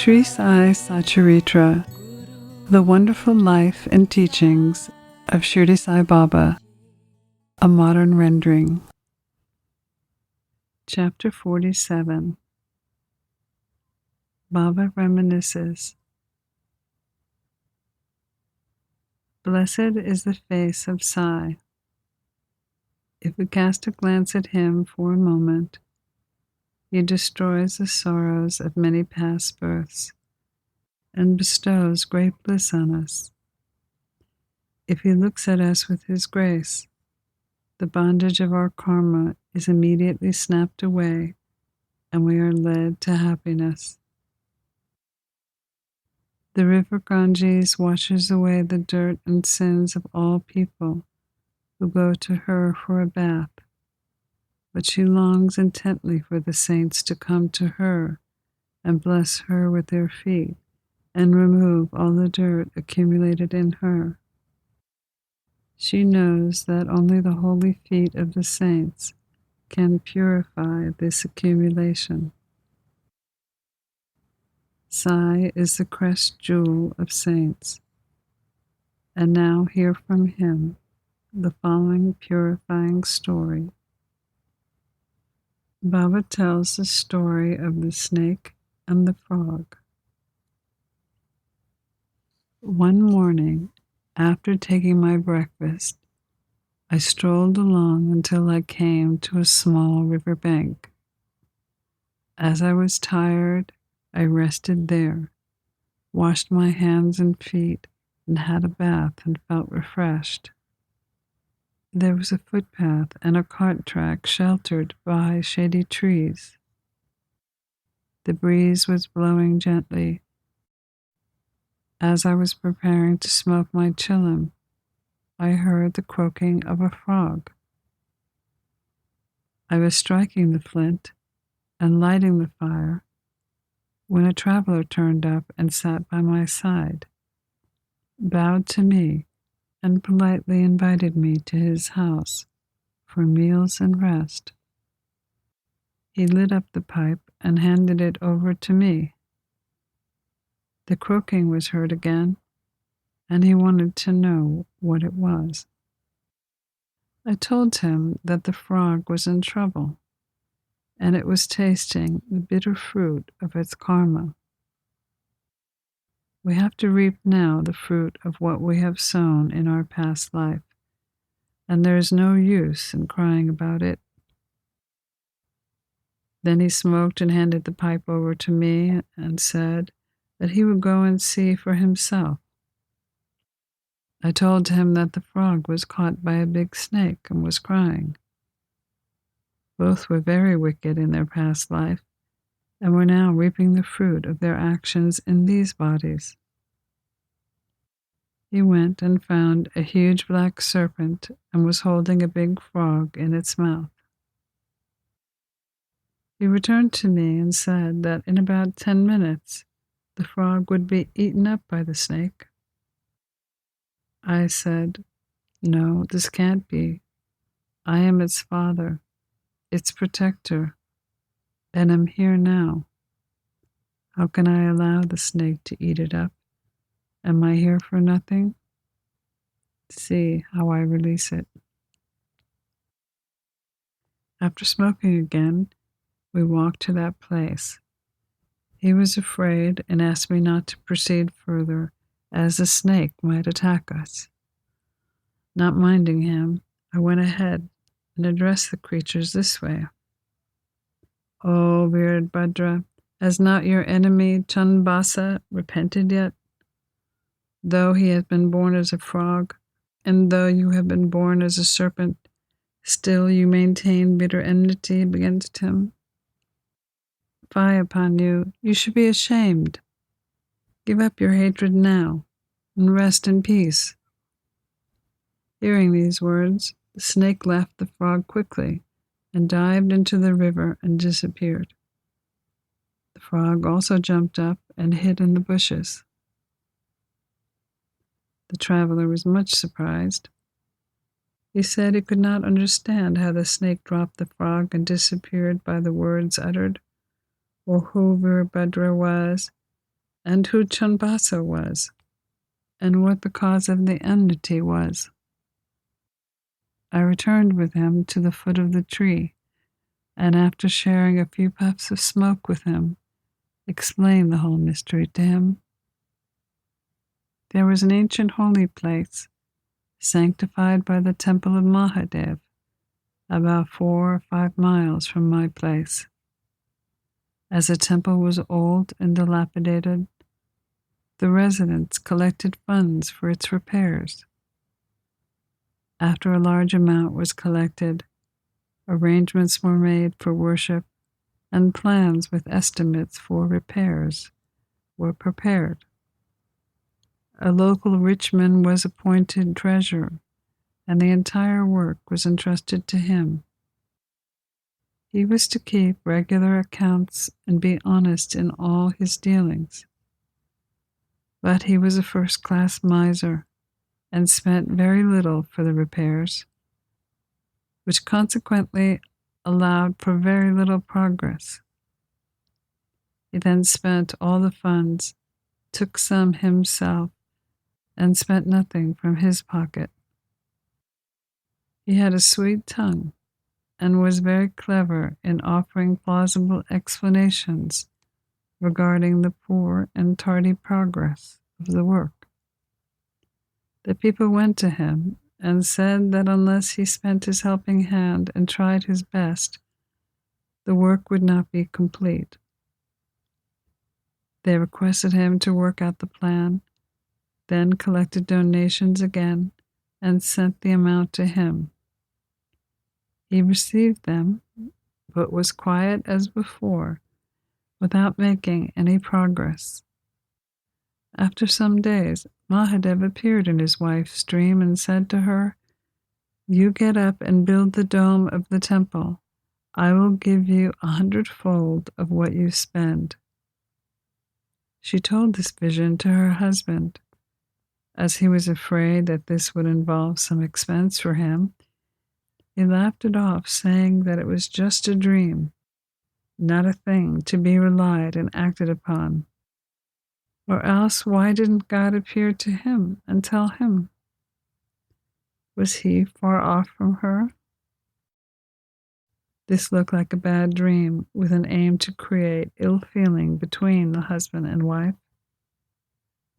Sri Sai Satcharitra, The Wonderful Life and Teachings of Shirdi Sai Baba, a modern rendering. Chapter 47. Baba reminisces. Blessed is the face of Sai. If we cast a glance at him for a moment, he destroys the sorrows of many past births and bestows great bliss on us. If he looks at us with his grace, the bondage of our karma is immediately snapped away and we are led to happiness. The river Ganges washes away the dirt and sins of all people who go to her for a bath, but she longs intently for the saints to come to her and bless her with their feet and remove all the dirt accumulated in her. She knows that only the holy feet of the saints can purify this accumulation. Sai is the crest jewel of saints. And now hear from him the following purifying story. Baba tells the story of the snake and the frog. One morning, after taking my breakfast, I strolled along until I came to a small river bank. As I was tired, I rested there, washed my hands and feet, and had a bath and felt refreshed. There was a footpath and a cart track sheltered by shady trees. The breeze was blowing gently. As I was preparing to smoke my chillum, I heard the croaking of a frog. I was striking the flint and lighting the fire when a traveler turned up and sat by my side, bowed to me, and politely invited me to his house for meals and rest. He lit up the pipe and handed it over to me. The croaking was heard again, and he wanted to know what it was. I told him that the frog was in trouble, and it was tasting the bitter fruit of its karma. We have to reap now the fruit of what we have sown in our past life, and there is no use in crying about it. Then he smoked and handed the pipe over to me and said that he would go and see for himself. I told him that the frog was caught by a big snake and was crying. Both were very wicked in their past life and were now reaping the fruit of their actions in these bodies. He went and found a huge black serpent and was holding a big frog in its mouth. He returned to me and said that in about 10 minutes, the frog would be eaten up by the snake. I said, "No, this can't be. I am its father, its protector, and am here now. How can I allow the snake to eat it up? Am I here for nothing? See how I release it." After smoking again, we walked to that place. He was afraid and asked me not to proceed further, as the snake might attack us. Not minding him, I went ahead and addressed the creatures this way. "O Virabhadra, has not your enemy Chanbasa repented yet? Though he has been born as a frog, and though you have been born as a serpent, still you maintain bitter enmity against him. Fie upon you, you should be ashamed. Give up your hatred now, and rest in peace." Hearing these words, the snake left the frog quickly and dived into the river and disappeared. The frog also jumped up and hid in the bushes. The traveler was much surprised. He said he could not understand how the snake dropped the frog and disappeared by the words uttered, or who Virabhadra was, and who Chanbasa was, and what the cause of the enmity was. I returned with him to the foot of the tree, and after sharing a few puffs of smoke with him, explained the whole mystery to him. There was an ancient holy place, sanctified by the temple of Mahadev, about 4 or 5 miles from my place. As the temple was old and dilapidated, the residents collected funds for its repairs. After a large amount was collected, arrangements were made for worship, and plans with estimates for repairs were prepared. A local rich man was appointed treasurer, and the entire work was entrusted to him. He was to keep regular accounts and be honest in all his dealings. But he was a first-class miser and spent very little for the repairs, which consequently allowed for very little progress. He then spent all the funds, took some himself, and spent nothing from his pocket. He had a sweet tongue and was very clever in offering plausible explanations regarding the poor and tardy progress of the work. The people went to him and said that unless he spent his helping hand and tried his best, the work would not be complete. They requested him to work out the plan, then collected donations again and sent the amount to him. He received them, but was quiet as before, without making any progress. After some days, Mahadev appeared in his wife's dream and said to her, "You get up and build the dome of the temple. I will give you 100-fold of what you spend." She told this vision to her husband. As he was afraid that this would involve some expense for him, he laughed it off, saying that it was just a dream, not a thing to be relied and acted upon. Or else, why didn't God appear to him and tell him? Was he far off from her? This looked like a bad dream with an aim to create ill feeling between the husband and wife.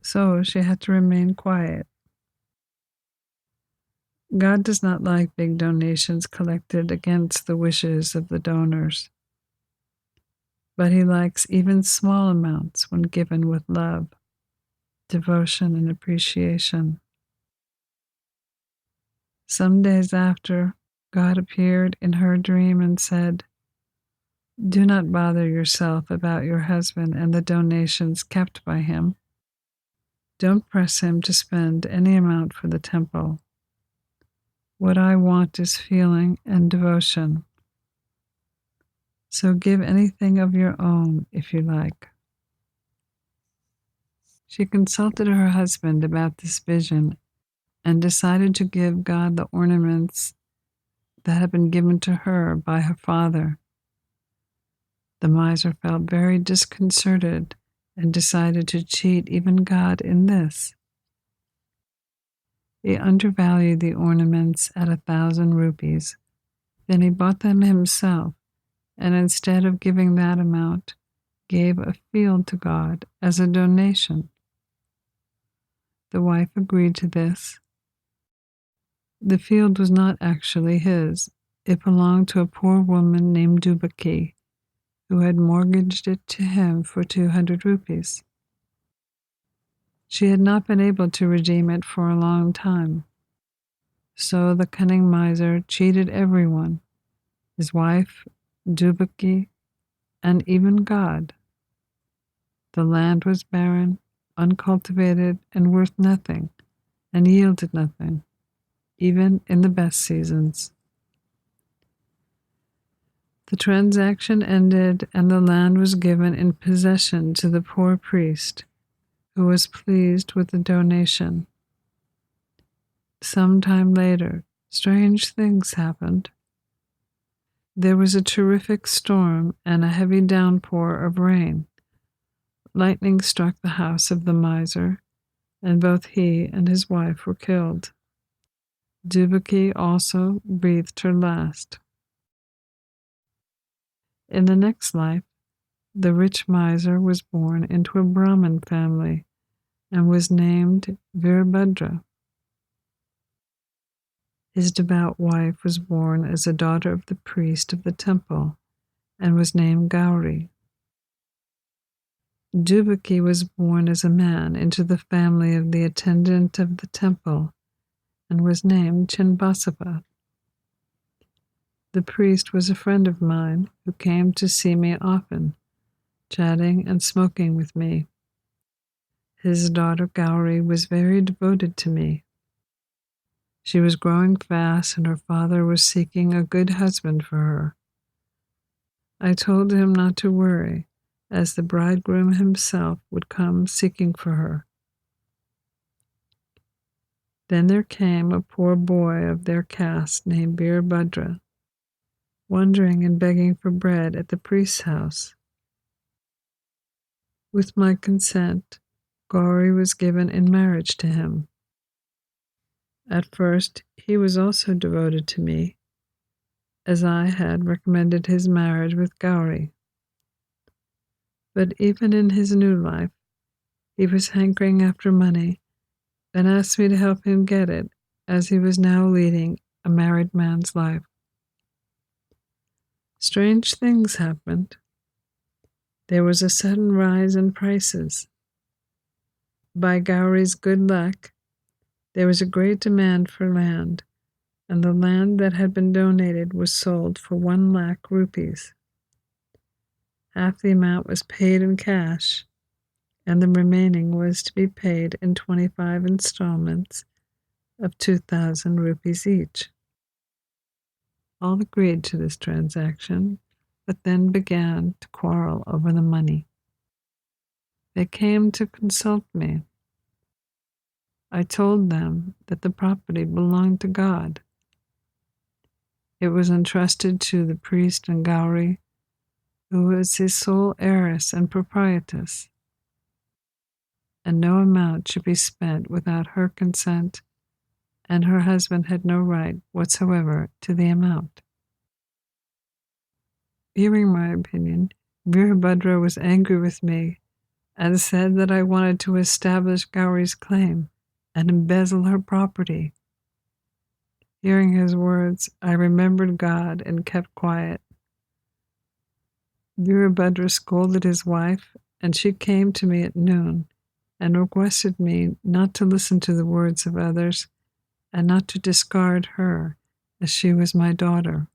So she had to remain quiet. God does not like big donations collected against the wishes of the donors, but he likes even small amounts when given with love, devotion, and appreciation. Some days after, God appeared in her dream and said, "Do not bother yourself about your husband and the donations kept by him. Don't press him to spend any amount for the temple. What I want is feeling and devotion. So give anything of your own if you like." She consulted her husband about this vision and decided to give God the ornaments that had been given to her by her father. The miser felt very disconcerted and decided to cheat even God in this. He undervalued the ornaments at 1,000 rupees. Then he bought them himself, and instead of giving that amount, gave a field to God as a donation. The wife agreed to this. The field was not actually his. It belonged to a poor woman named Dubaki, who had mortgaged it to him for 200 rupees. She had not been able to redeem it for a long time. So the cunning miser cheated everyone, his wife, Dubaki, and even God. The land was barren, uncultivated, and worth nothing, and yielded nothing, even in the best seasons. The transaction ended, and the land was given in possession to the poor priest, who was pleased with the donation. Some time later, strange things happened. There was a terrific storm and a heavy downpour of rain. Lightning struck the house of the miser, and both he and his wife were killed. Dubaki also breathed her last. In the next life, the rich miser was born into a Brahmin family and was named Virabhadra. His devout wife was born as a daughter of the priest of the temple and was named Gauri. Dubaki was born as a man into the family of the attendant of the temple and was named Chinbasapa. The priest was a friend of mine who came to see me often, chatting and smoking with me. His daughter Gauri was very devoted to me. She was growing fast and her father was seeking a good husband for her. I told him not to worry, as the bridegroom himself would come seeking for her. Then there came a poor boy of their caste named Virabhadra, wandering and begging for bread at the priest's house. With my consent, Gauri was given in marriage to him. At first, he was also devoted to me, as I had recommended his marriage with Gauri. But even in his new life, he was hankering after money and asked me to help him get it, as he was now leading a married man's life. Strange things happened. There was a sudden rise in prices. By Gauri's good luck, there was a great demand for land, and the land that had been donated was sold for 1 lakh rupees. Half the amount was paid in cash, and the remaining was to be paid in 25 installments of 2,000 rupees each. All agreed to this transaction, but then began to quarrel over the money. They came to consult me. I told them that the property belonged to God. It was entrusted to the priest and Gauri, who was his sole heiress and proprietress, and no amount should be spent without her consent, and her husband had no right whatsoever to the amount. Hearing my opinion, Virabhadra was angry with me and said that I wanted to establish Gauri's claim and embezzle her property. Hearing his words, I remembered God and kept quiet. Virabhadra scolded his wife, and she came to me at noon and requested me not to listen to the words of others and not to discard her, as she was my daughter.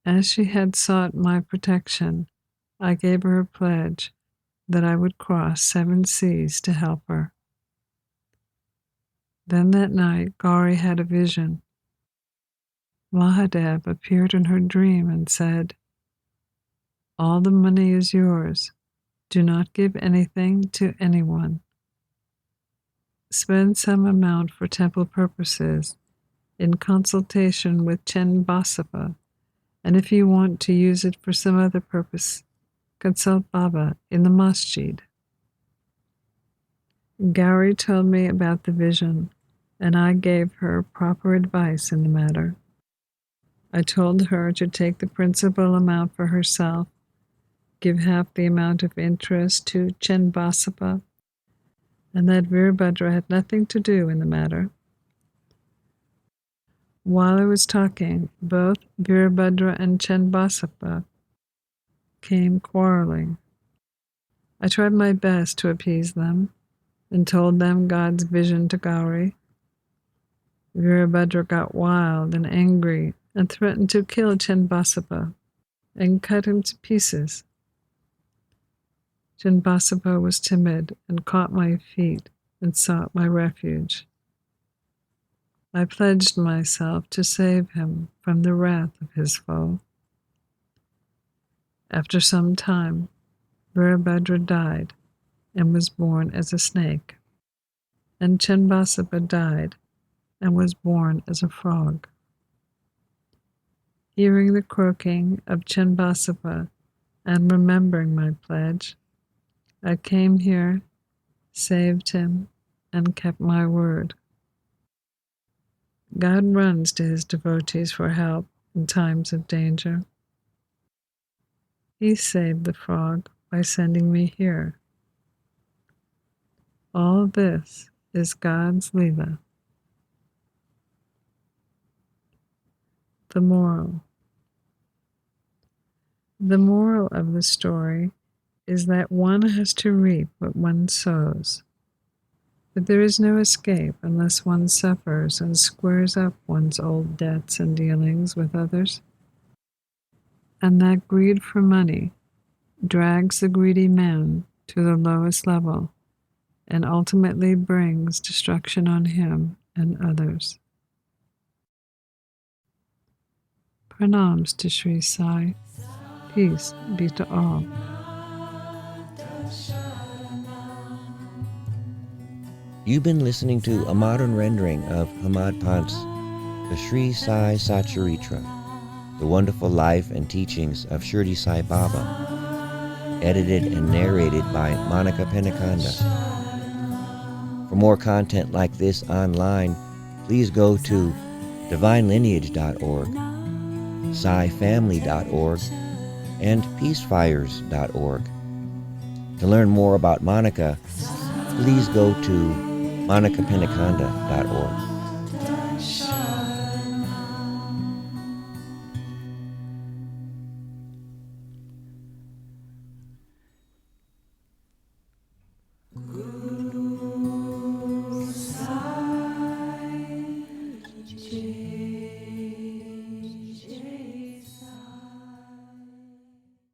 As she had sought my protection, I gave her a pledge that I would cross 7 seas to help her. Then that night, Gauri had a vision. Mahadev appeared in her dream and said, "All the money is yours. Do not give anything to anyone. Spend some amount for temple purposes in consultation with Chinbasapa, and if you want to use it for some other purpose, consult Baba in the masjid." Gauri told me about the vision, and I gave her proper advice in the matter. I told her to take the principal amount for herself, give half the amount of interest to Chinbasapa, and that Virabhadra had nothing to do in the matter. While I was talking, both Virabhadra and Chinbasapa came quarreling. I tried my best to appease them and told them God's vision to Gauri. Virabhadra got wild and angry and threatened to kill Chinbasapa and cut him to pieces. Chinbasapa was timid and caught my feet and sought my refuge. I pledged myself to save him from the wrath of his foe. After some time, Virabhadra died and was born as a snake, and Chinbasapa died and was born as a frog. Hearing the croaking of Chinbasapa and remembering my pledge, I came here, saved him, and kept my word. God runs to his devotees for help in times of danger. He saved the frog by sending me here. All this is God's leela. The moral. The moral of the story is that one has to reap what one sows. But there is no escape unless one suffers and squares up one's old debts and dealings with others. And that greed for money drags the greedy man to the lowest level and ultimately brings destruction on him and others. Pranams to Sri Sai. Peace be to all. You've been listening to a modern rendering of Hemadpant's The Sri Sai Satcharitra, The Wonderful Life and Teachings of Shirdi Sai Baba, edited and narrated by Monika Penukonda. For more content like this online, please go to divinelineage.org, SaiFamily.org, and peacefires.org. To learn more about Monika, please go to monikapenukonda.org.